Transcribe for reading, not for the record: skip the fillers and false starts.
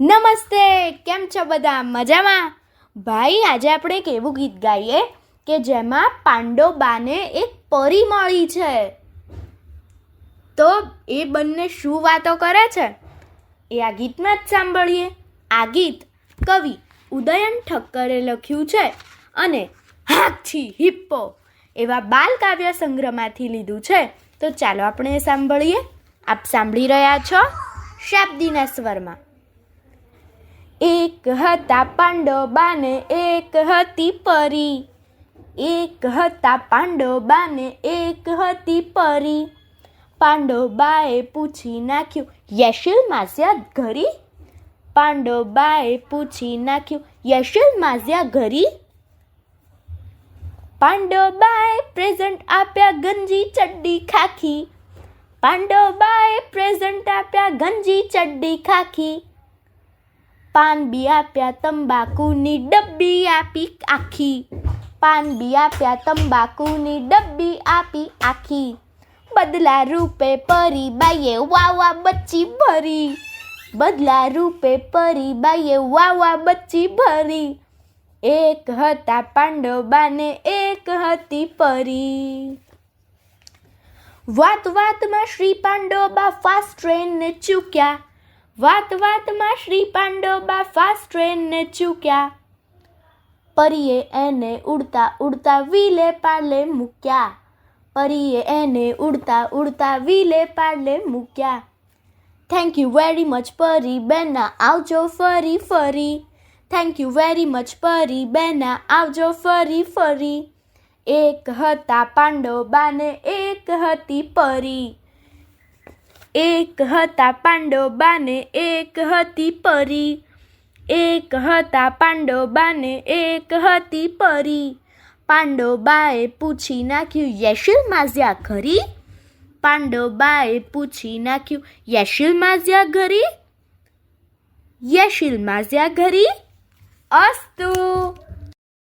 નમસ્તે, કેમ છો બધા? મજામાં? ભાઈ, આજે આપણે એક એવું ગીત ગાઈએ કે જેમાં પાંડોબાને એક પરી મળી છે. તો એ બંને શું વાતો કરે છે એ આ ગીતમાં જ સાંભળીએ. આ ગીત કવિ ઉદયન ઠક્કરે લખ્યું છે અને હાછી હિપ્પો એવા બાલ કાવ્ય સંગ્રહમાંથી લીધું છે. તો ચાલો આપણે સાંભળીએ. આપ સાંભળી રહ્યા છો શાબ્દીના સ્વરમાં. એક હતા પાંડોબાને એક હતી પરી, એક હતા પાંડોબાને એક હતી પરી. પાંડોબાએ પૂછી નાખ્યું યશિલ માઝ્યા ઘરી, પાંડોબાએ પૂછી નાખ્યું યશિલ માઝ્યા ઘરી. પાંડોબાએ પ્રેઝન્ટ આપ્યા ગંજી ચડ્ડી ખાખી, પાંડોબાએ પ્રેઝન્ટ આપ્યા ગંજી ચડ્ડી ખાખી. પાન બી આપ્યા તંબાકુની ડબ્બી આપી આખી, પાન બી આપ્યા તંબાકુની ડબ્બી આપી આખી. બદલા રૂપે પરી બાઈએ વાવા બચ્ચી ભરી, બદલા રૂપે પરી બાઈએ વાવા બચ્ચી ભરી. એક હતા પાંડોબાને એક હતી પરી. વાત વાતમાં શ્રી પાંડોબા ફાસ્ટ ટ્રેનને ચૂક્યા, વાત વાતમાં શ્રી પાંડોબા ફાસ્ટ ટ્રેનને ચૂક્યા. પરીએ એને ઉડતા ઉડતા વિલે પાલે મૂક્યા, પરીએ એને ઉડતા ઉડતા વિલે પાલે મૂક્યા. થેન્ક યુ વેરી મચ પરી બેના, આવજો ફરી ફરી. થેન્ક યુ વેરી મચ પરી બેના, આવજો ફરી ફરી. એક હતા પાંડોબાને એક હતી પરી, એક હતા પાંડોબાને એક હતી પરી, એક હતા પાંડોબાને એક હતી પરી. પાંડોબાએ પૂછી નાખ્યું યશિલ માઝ્યા ઘરી, પાંડોબાએ પૂછી નાખ્યું યશિલ માઝ્યા ઘરી, યશિલ માઝ્યા ઘરી. અસ્તુ.